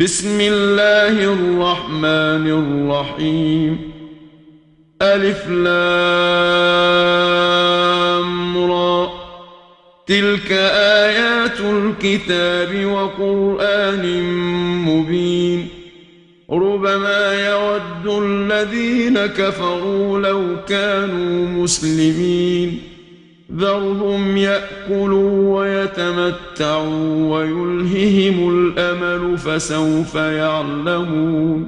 بسم الله الرحمن الرحيم. ألف لام را تلك آيات الكتاب وقرآن مبين. ربما يود الذين كفروا لو كانوا مسلمين. ذرهم يأكلوا ويتمتعوا ويلههم الأمل فسوف يعلمون.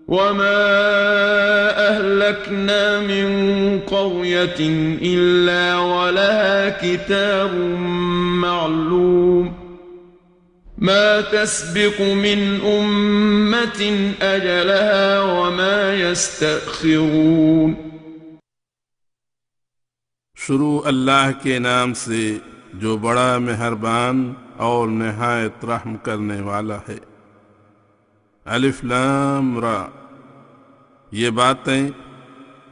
وما أهلكنا من قرية إلا ولها كتاب معلوم. ما تسبق من أمة أجلها وما يستأخرون. شروع اللہ کے نام سے جو بڑا مہربان اور نہایت رحم کرنے والا ہے۔ الف لام را، یہ باتیں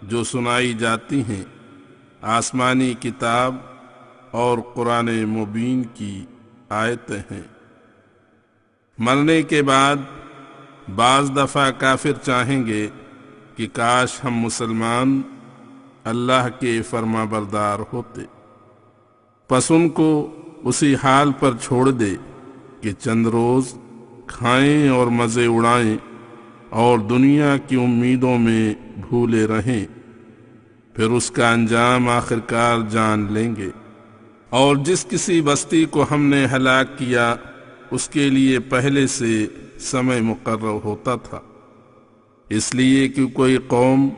جو سنائی جاتی ہیں آسمانی کتاب اور قرآن مبین کی آیتیں ہیں۔ مرنے کے بعد بعض دفعہ کافر چاہیں گے کہ کاش ہم مسلمان اللہ کے فرما بردار ہوتے، پس ان کو اسی حال پر چھوڑ دے کہ چند روز کھائیں اور مزے اڑائیں اور دنیا کی امیدوں میں بھولے رہیں، پھر اس کا انجام آخرکار جان لیں گے۔ اور جس کسی بستی کو ہم نے ہلاک کیا اس کے لیے پہلے سے سمے مقرر ہوتا تھا، اس لیے کہ کوئی قوم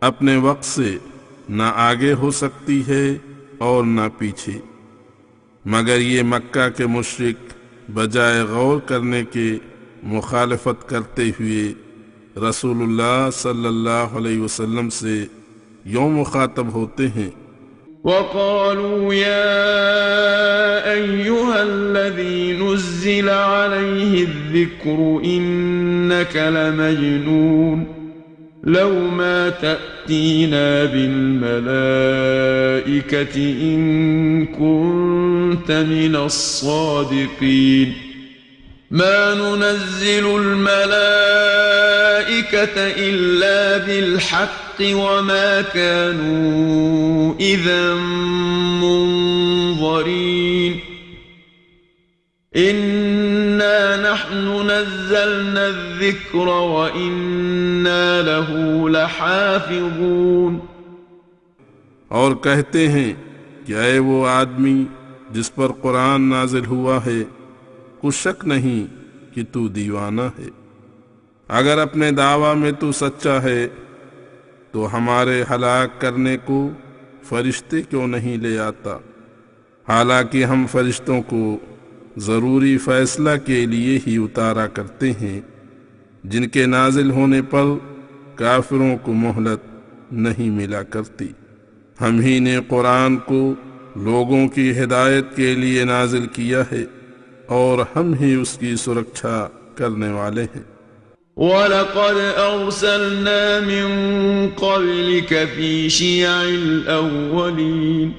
اپنے وقت سے نہ آگے ہو سکتی ہے اور نہ پیچھے، مگر یہ مکہ کے مشرک بجائے غور کرنے کے مخالفت کرتے ہوئے رسول اللہ صلی اللہ علیہ وسلم سے یوں مخاطب ہوتے ہیں: وقالوا يا أيها الذي نزل عليه الذكر إنك لمجنون لو ما تأتينا بالملائكة إن كنت من الصادقين. ما ننزل الملائكة إلا بالحق وما كانوا إذا منظرين. إنا نحن نزلنا الذكر وإنا له لحافظون. اور کہتے ہیں کہ اے وہ آدمی جس پر قرآن نازل ہوا ہے، کچھ شک نہیں کہ تو دیوانہ ہے۔ اگر اپنے دعویٰ میں تو سچا ہے تو ہمارے ہلاک کرنے کو فرشتے کیوں نہیں لے آتا، حالانکہ ہم فرشتوں کو ضروری فیصلہ کے لیے ہی اتارا کرتے ہیں، جن کے نازل ہونے پر کافروں کو مہلت نہیں ملا کرتی۔ ہم ہی نے قرآن کو لوگوں کی ہدایت کے لیے نازل کیا ہے اور ہم ہی اس کی سرکشا کرنے والے ہیں۔ وَلَقَدْ أَرْسَلْنَا مِن قَبْلِكَ فِي شِيَعِ الْأَوَّلِينَ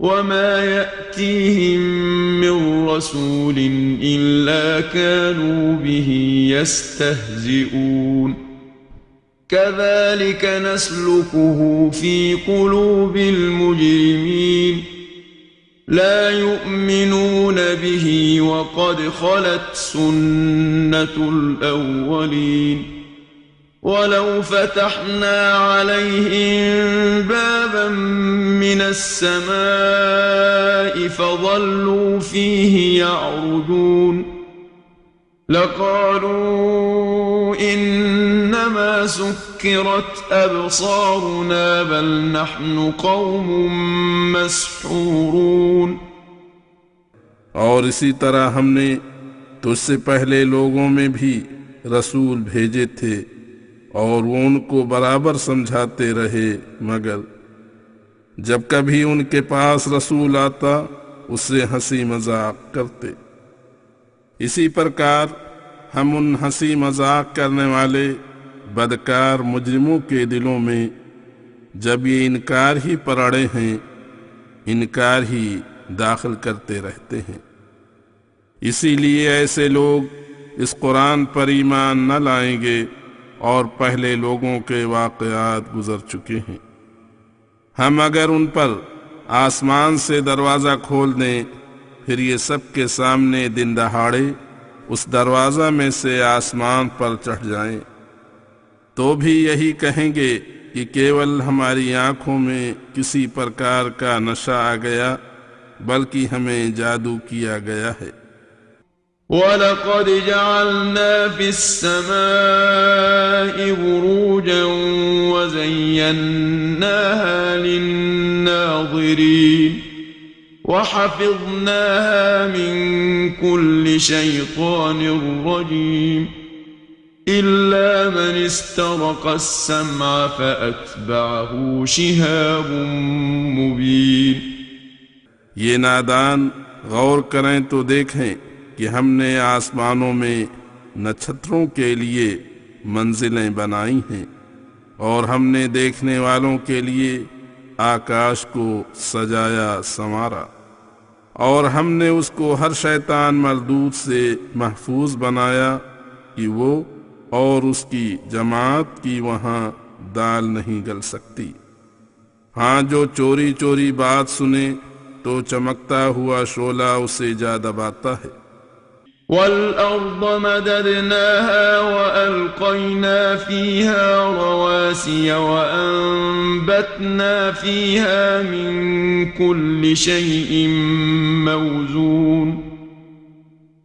وَمَا يَأْتِيهِم مِّن رَّسُولٍ إِلَّا كَانُوا بِهِ يَسْتَهْزِئُونَ. كَذَلِكَ نَسْلُكُهُ فِي قُلُوبِ الْمُجْرِمِينَ. لا يؤمنون به وقد خلت سنة الأولين. ولو فتحنا عليهم بابا من السماء فظلوا فيه يعرجون لقالوا إنما سكرت أبصارنا بل نحن قوم مسحورون. اور اسی طرح ہم نے تجھ سے پہلے لوگوں میں بھی رسول بھیجے تھے اور وہ ان کو برابر سمجھاتے رہے، مگر جب کبھی ان کے پاس رسول آتا اس سے ہنسی مذاق کرتے۔ اسی پرکار ہم ان ہنسی مذاق کرنے والے بدکار مجرموں کے دلوں میں جب یہ انکار ہی پر اڑے ہیں، انکار ہی داخل کرتے رہتے ہیں۔ اسی لیے ایسے لوگ اس قرآن پر ایمان نہ لائیں گے اور پہلے لوگوں کے واقعات گزر چکے ہیں۔ ہم اگر ان پر آسمان سے دروازہ کھول دیں پھر یہ سب کے سامنے دن دہاڑے اس دروازہ میں سے آسمان پر چڑھ جائیں تو بھی یہی کہیں گے کہ کیول ہماری آنکھوں میں کسی پرکار کا نشہ آ گیا، بلکہ ہمیں جادو کیا گیا ہے۔ وَلَقَدْ جَعَلْنَا فِي السَّمَاءِ بُرُوجًا وَزَيَّنَّاهَا لِلنَّاظِرِينَ وَحَفِظْنَاهَا مِنْ كُلِّ شَيْطَانٍ رَجِيمٍ إِلَّا مَنِ اسْتَرَقَ السَّمْعَ فَأَتْبَعَهُ شِهَابٌ مُبِينٌ۔ یہ نادان غور کریں تو دیکھیں کہ ہم نے آسمانوں میں نچھتروں کے لیے منزلیں بنائی ہیں اور ہم نے دیکھنے والوں کے لیے آکاش کو سجایا سنوارا، اور ہم نے اس کو ہر شیطان مردود سے محفوظ بنایا کہ وہ اور اس کی جماعت کی وہاں دال نہیں گل سکتی۔ ہاں جو چوری چوری بات سنے تو چمکتا ہوا شعلہ اسے جا دباتا ہے۔ وَالْأَرْضَ مَدَدْنَاهَا وَأَلْقَيْنَا فِيهَا رَوَاسِيَ وَأَنبَتْنَا فِيهَا مِن كُلِّ شَيْءٍ مَّوْزُونٍ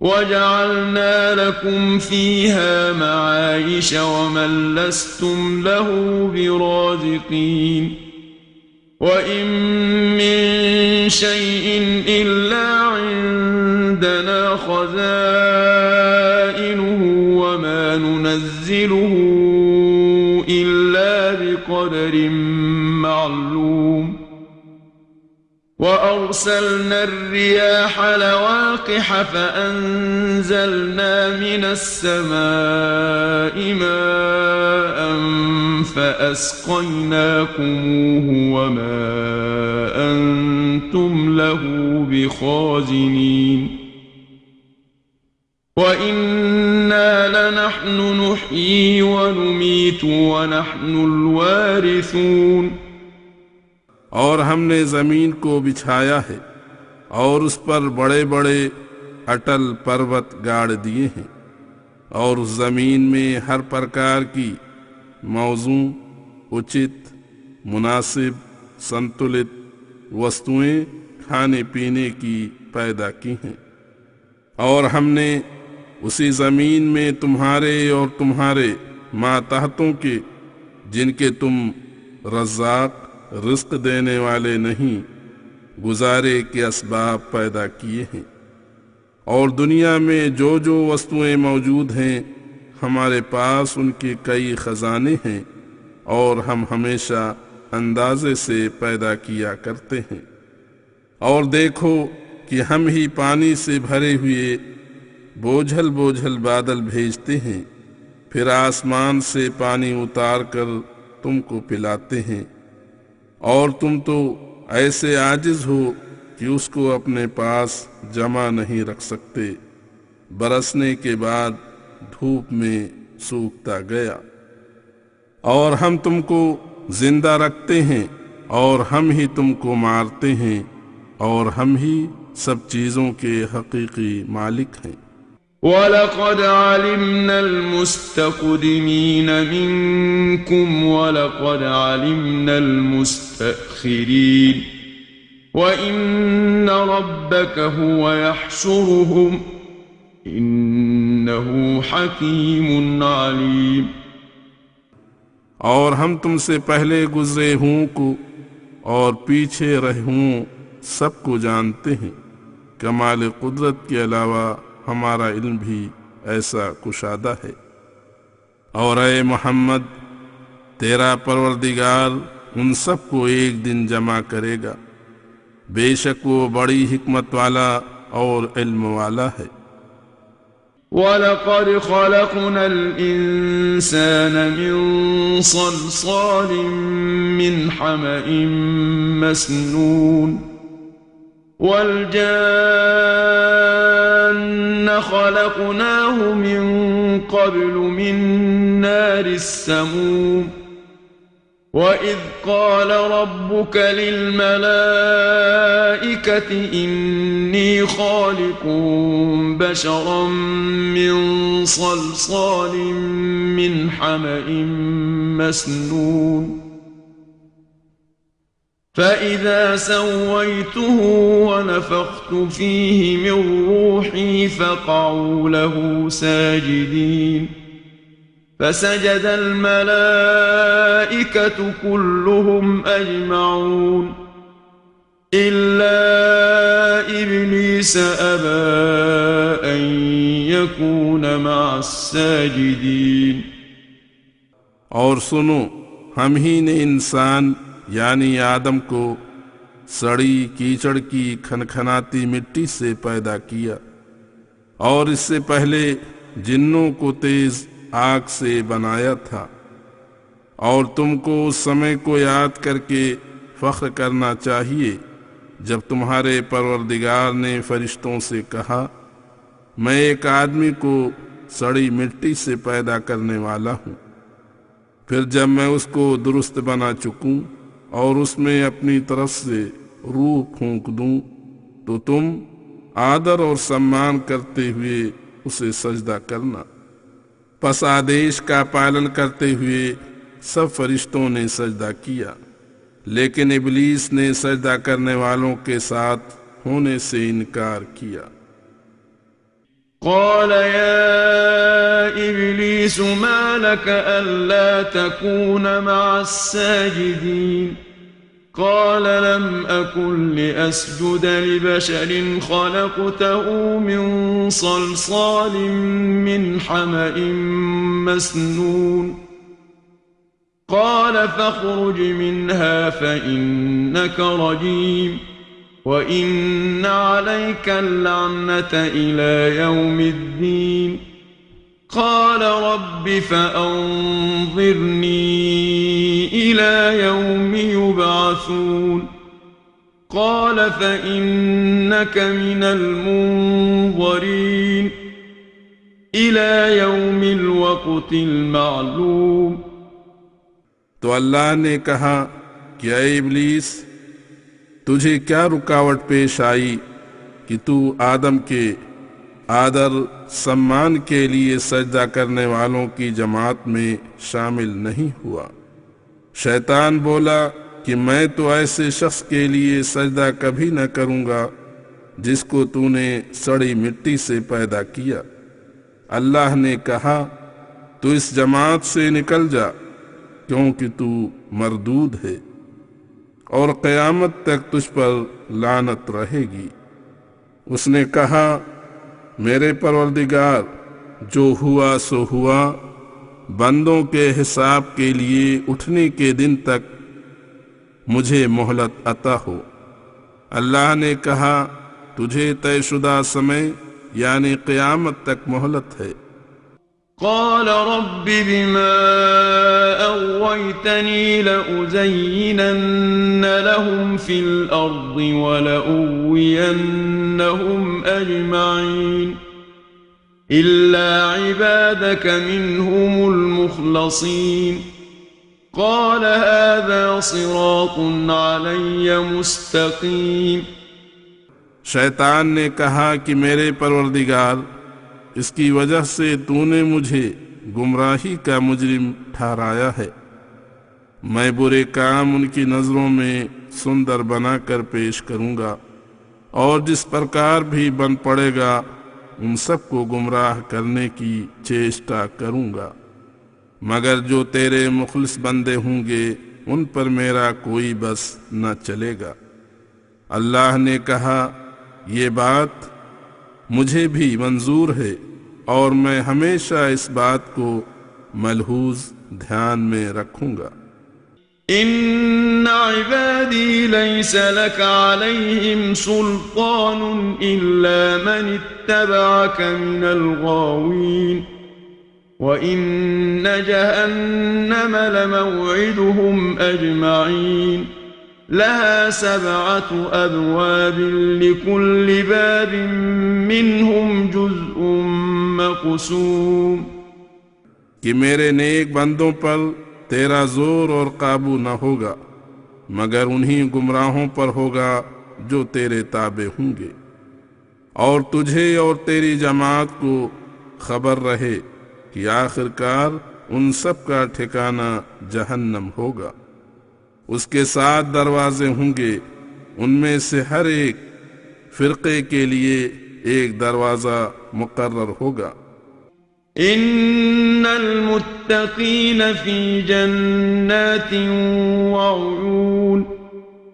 وَجَعَلْنَا لَكُمْ فِيهَا مَعَايِشَ وَمَن لَّسْتُمْ لَهُ بِرَازِقِينَ وَإِن مِّن شَيْءٍ إِلَّا عِندَنَا خَزَائِنُهُ وَمَا نُنَزِّلُهُ إِلَّا بِقَدَرٍ مَّعْلُومٍ وَأَرْسَلْنَا الرِّيَاحَ لَوَاقِحَ فَأَنزَلْنَا مِنَ السَّمَاءِ مَاءً فَأَسْقَيْنَاكُمُوهُ وَمَا أَنْتُمْ لَهُ بِخَازِنِينَ وَإِنَّا لَنَحْنُ نُحْيِي وَنُمِيتُ وَنَحْنُ الْوَارِثُونَ۔ اور ہم نے زمین کو بچھایا ہے اور اس پر بڑے بڑے اٹل پروت گاڑ دیے ہیں، اور اس زمین میں ہر پرکار کی موزوں، اچت، مناسب، سنتلت وستویں کھانے پینے کی پیدا کی ہیں، اور ہم نے اسی زمین میں تمہارے اور تمہارے ماتحتوں کے جن کے تم رزاق رزق دینے والے نہیں گزارے کے اسباب پیدا کیے ہیں، اور دنیا میں جو جو وستویں موجود ہیں ہمارے پاس ان کے کئی خزانے ہیں، اور ہم ہمیشہ اندازے سے پیدا کیا کرتے ہیں۔ اور دیکھو کہ ہم ہی پانی سے بھرے ہوئے بوجھل بوجھل بادل بھیجتے ہیں، پھر آسمان سے پانی اتار کر تم کو پلاتے ہیں، اور تم تو ایسے عاجز ہو کہ اس کو اپنے پاس جمع نہیں رکھ سکتے، برسنے کے بعد دھوپ میں سوکھتا گیا۔ اور ہم تم کو زندہ رکھتے ہیں اور ہم ہی تم کو مارتے ہیں، اور ہم ہی سب چیزوں کے حقیقی مالک ہیں۔ وَلَقَدْ عَلِمْنَا الْمُسْتَقْدِمِينَ مِنكُمْ وَلَقَدْ عَلِمْنَا الْمُسْتَأْخِرِينَ وَإِنَّ رَبَّكَ هُوَ يَحْشُرُهُمْ إِنَّهُ حَكِيمٌ عَلِيمٌ۔ اور ہم تم سے پہلے گزرے ہوں کو اور پیچھے رہے ہوں سب کو جانتے ہیں، کمال قدرت کے علاوہ ہمارا علم بھی ایسا کشادہ ہے۔ اور اے محمد، تیرا پروردگار ان سب کو ایک دن جمع کرے گا، بے شک وہ بڑی حکمت والا اور علم والا ہے۔ وَلَقَدْ خَلَقْنَا الْإِنسَانَ مِنْ صَلْصَالٍ مِّنْ حَمَإٍ مَّسْنُونٍ والجان خلقناه من قبل من نار السموم وإذ قال ربك للملائكة إني خالق بشرا من صلصال من حمأ مسنون فإذا سويته ونفخت فيه من روحي فقعوا له ساجدين فسجد الملائكة كلهم أجمعون إلا إبليس أبى أن يكون مع الساجدين. اور سنو، ہم ہی نے انسان یعنی آدم کو سڑی کیچڑ کی کھنکھناتی مٹی سے پیدا کیا، اور اس سے پہلے جنوں کو تیز آگ سے بنایا تھا، اور تم کو اس سمے کو یاد کر کے فخر کرنا چاہیے جب تمہارے پروردگار نے فرشتوں سے کہا، میں ایک آدمی کو سڑی مٹی سے پیدا کرنے والا ہوں، پھر جب میں اس کو درست بنا چکوں اور اس میں اپنی طرف سے روح پھونک دوں تو تم آدر اور سمان کرتے ہوئے اسے سجدہ کرنا۔ پس آدیش کا پالن کرتے ہوئے سب فرشتوں نے سجدہ کیا، لیکن ابلیس نے سجدہ کرنے والوں کے ساتھ ہونے سے انکار کیا۔ قال يا إبليس ما لك ألا تكون مع الساجدين قال لم أكن لأسجد لبشر خلقته من صلصال من حمأ مسنون قال فاخرج منها فإنك رجيم وَإِنَّ عَلَيْكَ اللَّعْنَةَ إِلَى يَوْمِ الدِّينِ قَالَ رَبِّ فَأَنظِرْنِي إِلَى يَوْمِ يُبْعَثُونَ قَالَ فَإِنَّكَ مِنَ الْمُنظَرِينَ إِلَى يَوْمِ الْوَقْتِ الْمَعْلُومِ۔ تو اللہ نے کہا کہ اے ابلیس، تجھے کیا رکاوٹ پیش آئی کہ تو آدم کے آدر سمان کے لیے سجدہ کرنے والوں کی جماعت میں شامل نہیں ہوا؟ شیطان بولا کہ میں تو ایسے شخص کے لیے سجدہ کبھی نہ کروں گا جس کو تو نے سڑی مٹی سے پیدا کیا۔ اللہ نے کہا تو اس جماعت سے نکل جا، کیونکہ تو مردود ہے اور قیامت تک تجھ پر لعنت رہے گی۔ اس نے کہا، میرے پروردگار، جو ہوا سو ہوا، بندوں کے حساب کے لیے اٹھنے کے دن تک مجھے مہلت عطا ہو۔ اللہ نے کہا، تجھے طے شدہ سمے یعنی قیامت تک مہلت ہے۔ قال رب بما أغويتني لأزينن لهم في الأرض ولأغوينهم أجمعين إلا عبادك منهم المخلصين قال هذا صراط علي مستقيم۔ شیطان نے کہا کہ میرے پروردگار، اس کی وجہ سے تو نے مجھے گمراہی کا مجرم ٹھہرایا ہے، میں برے کام ان کی نظروں میں سندر بنا کر پیش کروں گا، اور جس پرکار بھی بن پڑے گا ان سب کو گمراہ کرنے کی چیشٹا کروں گا، مگر جو تیرے مخلص بندے ہوں گے ان پر میرا کوئی بس نہ چلے گا۔ اللہ نے کہا، یہ بات مجھے بھی منظور ہے اور میں ہمیشہ اس بات کو ملحوظ دھیان میں رکھوں گا۔ ان عبادی لیس لک علیہم سلطان الا من اتبعک من الغاوین وان جہنم لموعدہم اجمعین لها 7 أبواب لكل باب منهم جزء مقسوم. کہ میرے نیک بندوں پر تیرا زور اور قابو نہ ہوگا مگر انہی گمراہوں پر ہوگا جو تیرے تابع ہوں گے، اور تجھے اور تیری جماعت کو خبر رہے کہ آخر کار ان سب کا ٹھکانہ جہنم ہوگا. اس کے 7 دروازے ہوں گے، ان میں سے ہر ایک فرقے کے لیے ایک دروازہ مقرر ہوگا. ان المتقین فی جنات وعیون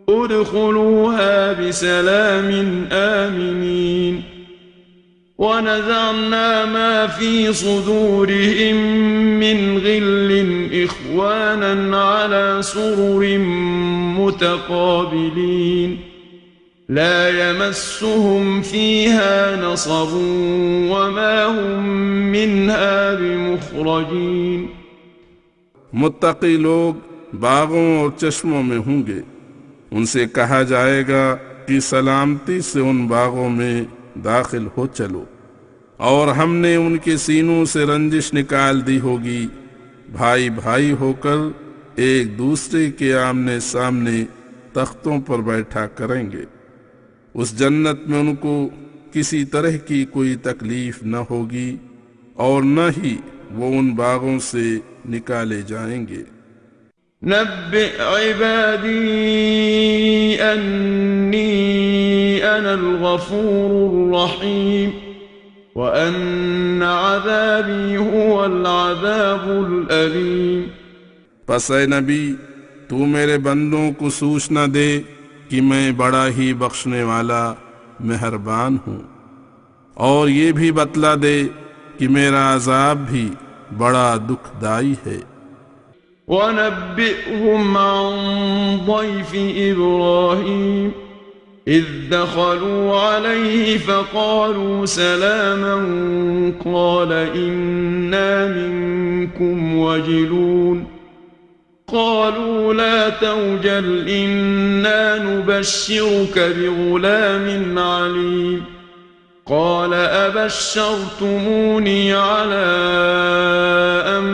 ادخلوها بسلام آمنین ونزعنا ما في صدورهم من غل إخوانا على سرر متقابلين لا يمسهم فيها نصب وما هم منها بمخرجين. متقی لوگ باغوں اور چشموں میں ہوں گے، ان سے کہا جائے گا کہ سلامتی سے ان باغوں میں داخل ہو چلو، اور ہم نے ان کے سینوں سے رنجش نکال دی ہوگی، بھائی بھائی ہو کر ایک دوسرے کے آمنے سامنے تختوں پر بیٹھا کریں گے. اس جنت میں ان کو کسی طرح کی کوئی تکلیف نہ ہوگی اور نہ ہی وہ ان باغوں سے نکالے جائیں گے. نبئ عبادی انی انا الغفور الرحیم وان عذابی هو العذاب الالیم. پس اے نبی تو میرے بندوں کو سوچنا دے کہ میں بڑا ہی بخشنے والا مہربان ہوں، اور یہ بھی بتلا دے کہ میرا عذاب بھی بڑا دکھ دائی ہے. وَنَبِّئْهُمْ عَنْ ضَيْفِ إِبْرَاهِيمَ إِذْ دَخَلُوا عَلَيْهِ فَقَالُوا سَلَامًا قَالَ إِنَّا مِنْكُمْ وَجِلُونَ قالوا لا توجل إنا نبشرك بغلام عليم قال أبشرتموني على أن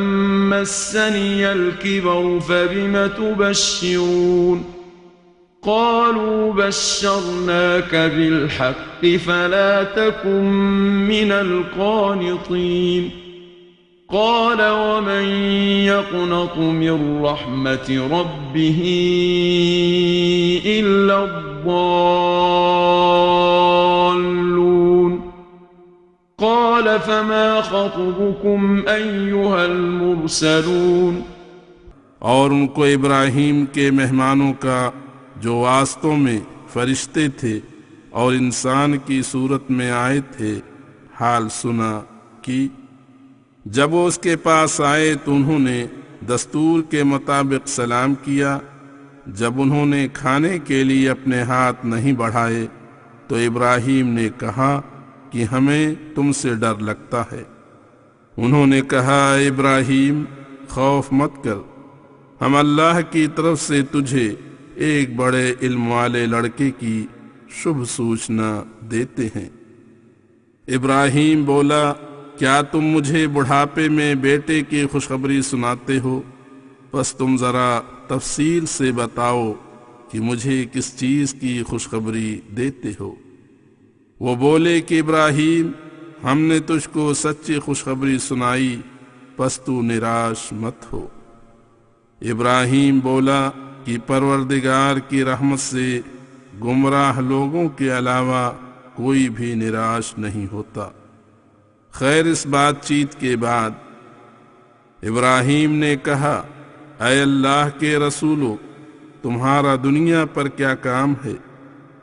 مسني الكبر فبم تبشرون قالوا بشرناك بالحق فلا تكن من القانطين قال ومن يقنط من رحمة ربه إلا الضالون قال فما خطبكم أيها المرسلون. اور ان کو ابراہیم کے مہمانوں کا جو واسطوں میں فرشتے تھے اور انسان کی صورت میں آئے تھے حال سنا کہ جب وہ اس کے پاس آئے تو انہوں نے دستور کے مطابق سلام کیا. جب انہوں نے کھانے کے لیے اپنے ہاتھ نہیں بڑھائے تو ابراہیم نے کہا کہ ہمیں تم سے ڈر لگتا ہے. انہوں نے کہا ابراہیم خوف مت کر، ہم اللہ کی طرف سے تجھے ایک بڑے علم والے لڑکے کی شبھ سوچنا دیتے ہیں. ابراہیم بولا کیا تم مجھے بڑھاپے میں بیٹے کی خوشخبری سناتے ہو؟ بس تم ذرا تفصیل سے بتاؤ کہ مجھے کس چیز کی خوشخبری دیتے ہو. وہ بولے کہ ابراہیم ہم نے تجھ کو سچی خوشخبری سنائی، پس تو نراش مت ہو. ابراہیم بولا کہ پروردگار کی رحمت سے گمراہ لوگوں کے علاوہ کوئی بھی نراش نہیں ہوتا. خیر اس بات چیت کے بعد ابراہیم نے کہا اے اللہ کے رسولو، تمہارا دنیا پر کیا کام ہے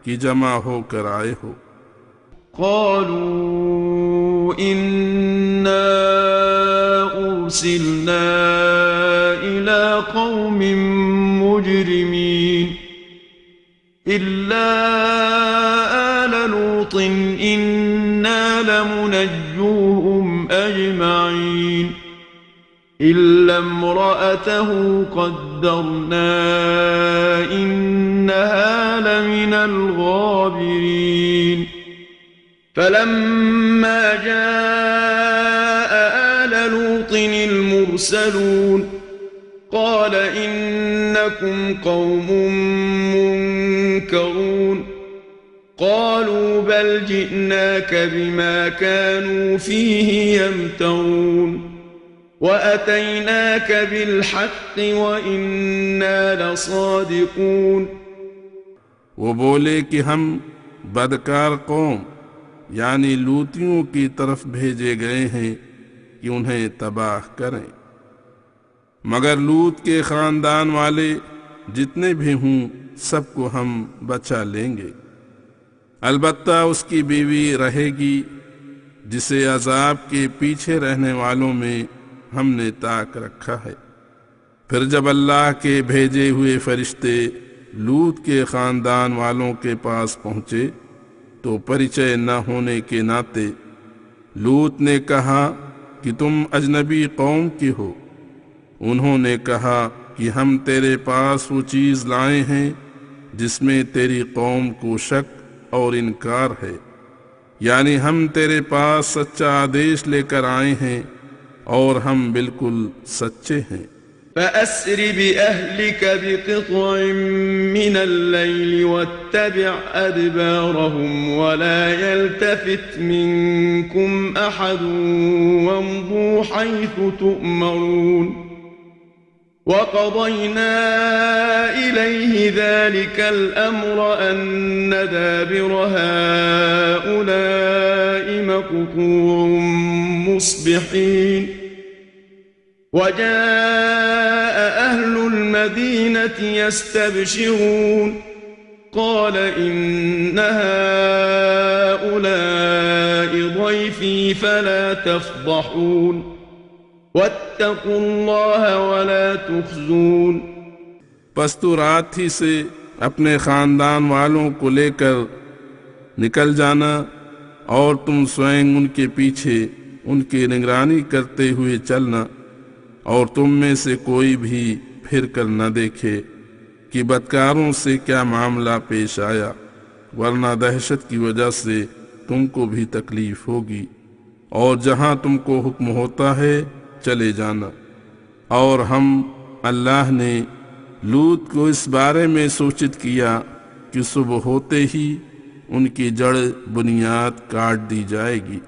کہ جمع ہو کر آئے ہو؟ قالوا إنا أرسلنا إلى قوم مجرمين إلا آل لوط إنا لمنجوهم أجمعين إلا امرأته قدرنا إنها لمن الغابرين فلما جاء آل لوط المرسلون قال إنكم قوم منكرون قالوا بل جئناك بما كانوا فيه يمترون وأتيناك بالحق وإنا لصادقون وہ بولے کہ ہم بدکار قوم یعنی لوطیوں کی طرف بھیجے گئے ہیں کہ انہیں تباہ کریں، مگر لوط کے خاندان والے جتنے بھی ہوں سب کو ہم بچا لیں گے، البتہ اس کی بیوی رہے گی جسے عذاب کے پیچھے رہنے والوں میں ہم نے طاق رکھا ہے۔ پھر جب اللہ کے بھیجے ہوئے فرشتے لوط کے خاندان والوں کے پاس پہنچے تو پریچے نہ ہونے کے ناطے لوط نے کہا کہ تم اجنبی قوم کے ہو۔ انہوں نے کہا کہ ہم تیرے پاس وہ چیز لائے ہیں جس میں تیری قوم کو شک اور انکار ہے، یعنی ہم تیرے پاس سچا آدیش لے کر آئے ہیں اور ہم بالکل سچے ہیں۔ فأسر بأهلك بقطع من الليل واتبع أدبارهم ولا يلتفت منكم أحد وامضوا حيث تؤمرون وقضينا إليه ذلك الأمر أن دابر هؤلاء مقطوع مصبحين وجاء أهل المدينة يستبشرون قال إن هؤلاء ضيفي فلا تفضحون واتقوا الله ولا تخزون۔ پس تو رات ہی سے اپنے خاندان والوں کو لے کر نکل جانا اور تم سوئیں ان کے پیچھے ان کی نگرانی کرتے ہوئے چلنا، اور تم میں سے کوئی بھی پھر کر نہ دیکھے کہ بدکاروں سے کیا معاملہ پیش آیا، ورنہ دہشت کی وجہ سے تم کو بھی تکلیف ہوگی، اور جہاں تم کو حکم ہوتا ہے چلے جانا۔ اور ہم اللہ نے لوط کو اس بارے میں سوچت کیا کہ صبح ہوتے ہی ان کی جڑ بنیاد کاٹ دی جائے گی،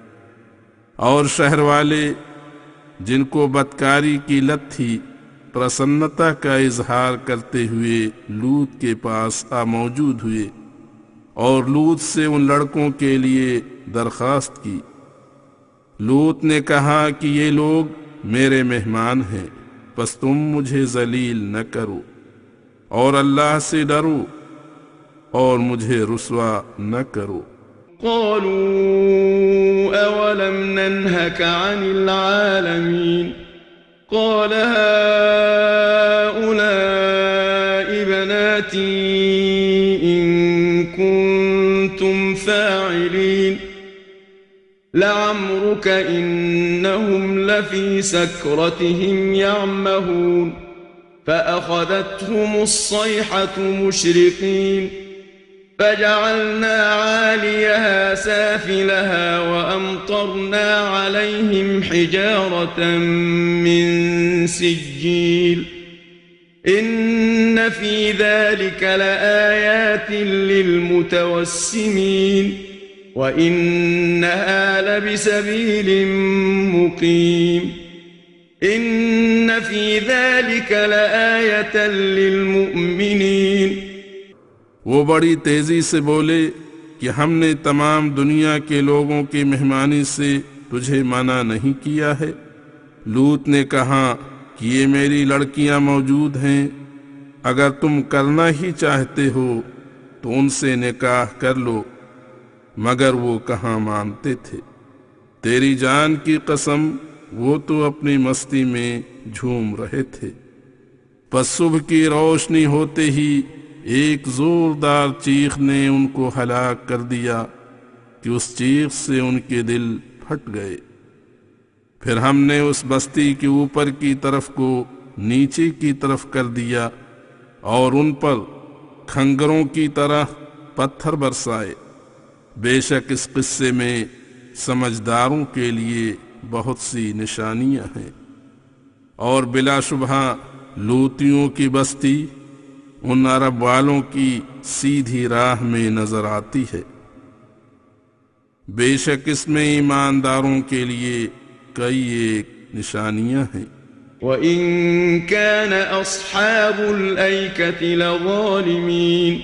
اور شہر والے جن کو بدکاری کی لت تھی پرسنتا کا اظہار کرتے ہوئے لوط کے پاس موجود ہوئے، اور لوط سے ان لڑکوں کے لیے درخواست کی۔ لوط نے کہا کہ یہ لوگ میرے مہمان ہیں، پس تم مجھے ذلیل نہ کرو، اور اللہ سے ڈرو اور مجھے رسوا نہ کرو۔ قالوا أولم ننهك عن العالمين قال هؤلاء بناتي إن كنتم فاعلين لعمرك إنهم لفي سكرتهم يعمهون فأخذتهم الصيحة مشرقين فجعلنا عاليها سافلها وأمطرنا عليهم حجارة من سجيل إن في ذلك لآيات للمتوسمين وإنها لبسبيل مقيم إن في ذلك لآية للمؤمنين۔ وہ بڑی تیزی سے بولے کہ ہم نے تمام دنیا کے لوگوں کی مہمانی سے تجھے منع نہیں کیا ہے۔ لوط نے کہا کہ یہ میری لڑکیاں موجود ہیں، اگر تم کرنا ہی چاہتے ہو تو ان سے نکاح کر لو، مگر وہ کہاں مانتے تھے۔ تیری جان کی قسم وہ تو اپنی مستی میں جھوم رہے تھے۔ پس صبح کی روشنی ہوتے ہی ایک زوردار چیخ نے ان کو ہلاک کر دیا کہ اس چیخ سے ان کے دل پھٹ گئے۔ پھر ہم نے اس بستی کے اوپر کی طرف کو نیچے کی طرف کر دیا اور ان پر کھنگروں کی طرح پتھر برسائے۔ بے شک اس قصے میں سمجھداروں کے لیے بہت سی نشانیاں ہیں، اور بلا شبہ لوتیوں کی بستی ان عرب والوں کی سیدھی راہ میں نظر آتی ہے۔ بے شک اس میں ایمانداروں کے لیے کئی ایک نشانیاں ہیں۔ وَإِن كَانَ أَصْحَابُ الْأَيْكَةِ لَظَالِمِينَ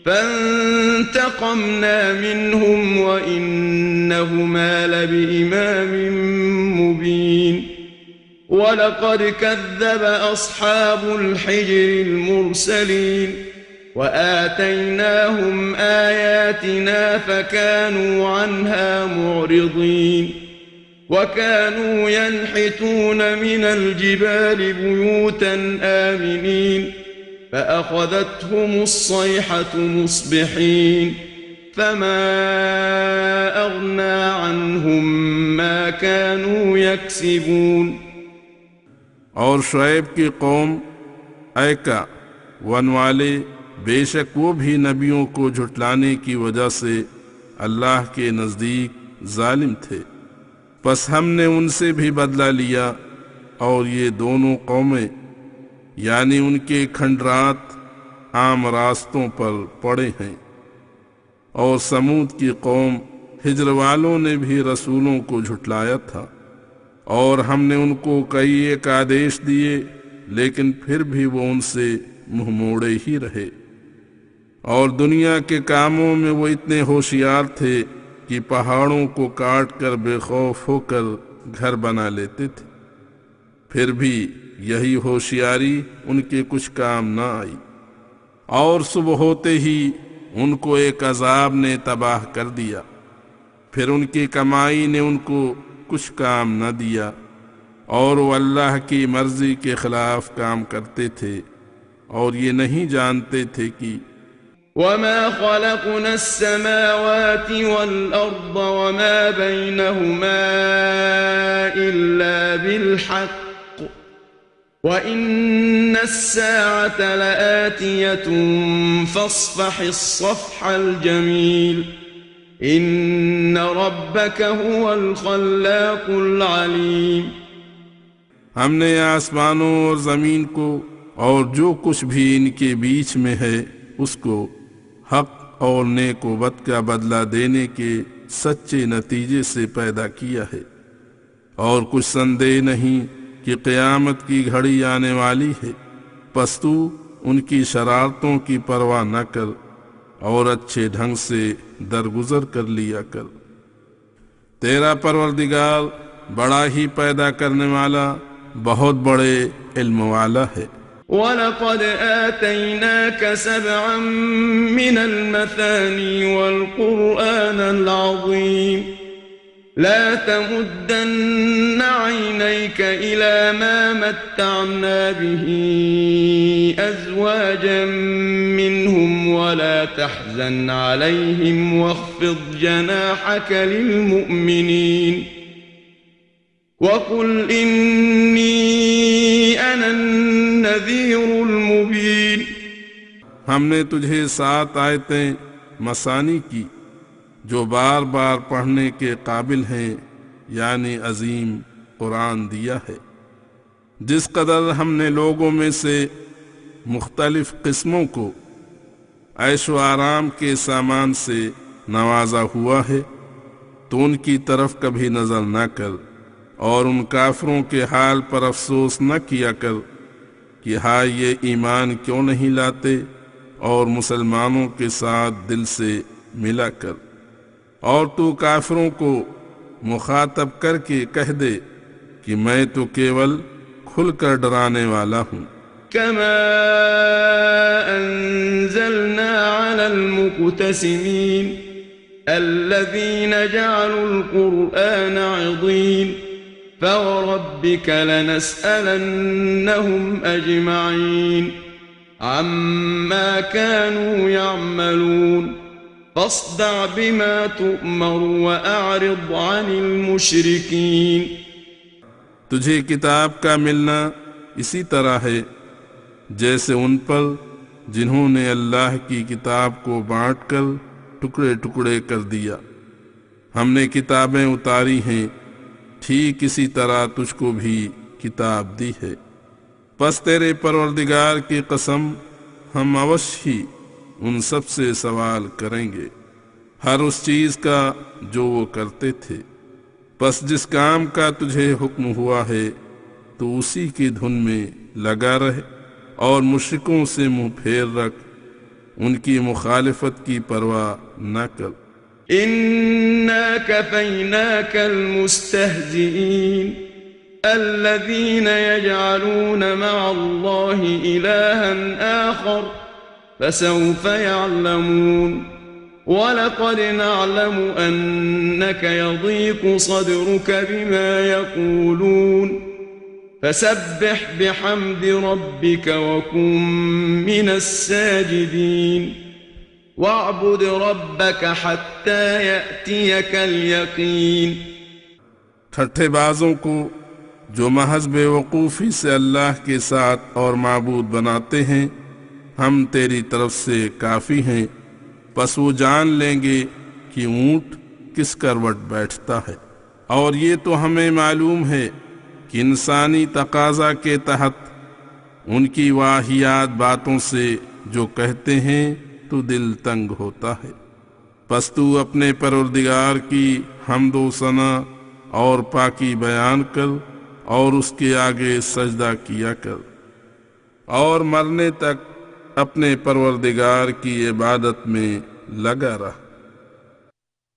فَانْتَقَمْنَا مِنْهُمْ وَإِنَّهُمَا لَبِإِمَامٍ مُّبِينٍ وَلَقَدْ كَذَّبَ أَصْحَابُ الْحِجْرِ الْمُرْسَلِينَ وَآتَيْنَاهُمْ آيَاتِنَا فَكَانُوا عَنْهَا مُعْرِضِينَ وَكَانُوا يَنْحِتُونَ مِنَ الْجِبَالِ بُيُوتًا آمِنِينَ فَأَخَذَتْهُمُ الصَّيْحَةُ مُصْبِحِينَ فَمَا أَغْنَى عَنْهُمْ مَا كَانُوا يَكْسِبُونَ۔ اور شعیب کی قوم ایکا ون والے بے شک وہ بھی نبیوں کو جھٹلانے کی وجہ سے اللہ کے نزدیک ظالم تھے، پس ہم نے ان سے بھی بدلہ لیا، اور یہ دونوں قومیں یعنی ان کے کھنڈرات عام راستوں پر پڑے ہیں۔ اور سمود کی قوم ہجر والوں نے بھی رسولوں کو جھٹلایا تھا، اور ہم نے ان کو کئی ایک آدیش دیے، لیکن پھر بھی وہ ان سے منہ موڑے ہی رہے۔ اور دنیا کے کاموں میں وہ اتنے ہوشیار تھے کہ پہاڑوں کو کاٹ کر بے خوف ہو کر گھر بنا لیتے تھے، پھر بھی یہی ہوشیاری ان کے کچھ کام نہ آئی، اور صبح ہوتے ہی ان کو ایک عذاب نے تباہ کر دیا، پھر ان کی کمائی نے ان کو کچھ کام نہ دیا، اور وہ اللہ کی مرضی کے خلاف کام کرتے تھے، اور یہ نہیں جانتے تھے کہ وَمَا خَلَقْنَا السَّمَاوَاتِ وَالْأَرْضَ وَمَا بَيْنَهُمَا إِلَّا بِالْحَقِّ وَإِنَّ السَّاعَةَ لَآتِيَةٌ فَاصْفَحِ الصَّفْحَ الْجَمِيلَ إِنَّ رَبَّكَ هُوَ الْخَلَّاقُ الْعَلِيمُ۔ ہم نے آسمانوں اور زمین کو اور جو کچھ بھی ان کے بیچ میں ہے اس کو حق اور نیک و بد کا بدلہ دینے کے سچے نتیجے سے پیدا کیا ہے، اور کچھ سندے نہیں کہ قیامت کی گھڑی آنے والی ہے، پس تو ان کی شرارتوں کی پرواہ نہ کر اور اچھے ڈھنگ سے درگزر کر لیا کر۔ تیرا پروردگار بڑا ہی پیدا کرنے والا، بہت بڑے علم والا ہے۔ وَلَقَدْ آتَيْنَاكَ سَبْعًا مِّنَ الْمَثَانِي وَالْقُرْآنَ الْعَظِيمَ لَا تَمُدَّنَّ عَيْنَيْكَ إِلَى مَا مَتَّعْنَا بِهِ أَزْوَاجًا مِّنْهُمْ وَلَا تَحْزَنْ عَلَيْهِمْ وَاخْفِضْ جَنَاحَكَ لِلْمُؤْمِنِينَ وَقُلْ إِنِّي أَنَا النَّذِيرُ الْمُبِينُ۔ ہم نے تجھے 7 آیتیں مثانی کی جو بار بار پڑھنے کے قابل ہیں، یعنی عظیم قرآن دیا ہے۔ جس قدر ہم نے لوگوں میں سے مختلف قسموں کو عیش و آرام کے سامان سے نوازا ہوا ہے، تو ان کی طرف کبھی نظر نہ کر، اور ان کافروں کے حال پر افسوس نہ کیا کر کہ ہائے یہ ایمان کیوں نہیں لاتے، اور مسلمانوں کے ساتھ دل سے ملا کر، اور تو کافروں کو مخاطب کر کے کہہ دے کہ میں تو کیول کھل کر ڈرانے والا ہوں۔ كما أنزلنا على المقتسمين الذين جعلوا القرآن عضين فوربك لنسألنهم أجمعين عما كانوا يعملون فاصدع بما تؤمر وأعرض عن المشركين۔ تجھے کتاب کا ملنا اسی طرح ہے جیسے ان پر جنہوں نے اللہ کی کتاب کو بانٹ کر ٹکڑے ٹکڑے کر دیا۔ ہم نے کتابیں اتاری ہیں، ٹھیک اسی طرح تجھ کو بھی کتاب دی ہے۔ پس تیرے پروردگار کی قسم ہم اوشی ہی ان سب سے سوال کریں گے ہر اس چیز کا جو وہ کرتے تھے۔ پس جس کام کا تجھے حکم ہوا ہے تو اسی کی دھن میں لگا رہ اور مشرکوں سے منہ پھیر رکھ، ان کی مخالفت کی پرواہ نہ کر۔ إنا كفيناك المستهزئين الذين يجعلون مع الله إلها آخر فسوف يعلمون ولقد نعلم أنك يضيق صدرك بما يقولون فسبح بحمد ربك وكن من الساجدين وَاعْبُدْ رَبَّكَ حَتَّى يَأْتِيَكَ الْيَقِينُ۔ ٹھٹھے بازوں کو جو محض بے وقوفی سے اللہ کے ساتھ اور معبود بناتے ہیں ہم تیری طرف سے کافی ہیں، پس وہ جان لیں گے کہ اونٹ کس کروٹ بیٹھتا ہے۔ اور یہ تو ہمیں معلوم ہے کہ انسانی تقاضا کے تحت ان کی واہیات باتوں سے جو کہتے ہیں تو دل تنگ ہوتا ہے۔ پس تو اپنے پروردگار کی حمد و ثنا اور پاکی بیان کر اور اس کے آگے سجدہ کیا کر، اور مرنے تک اپنے پروردگار کی عبادت میں لگا رہ۔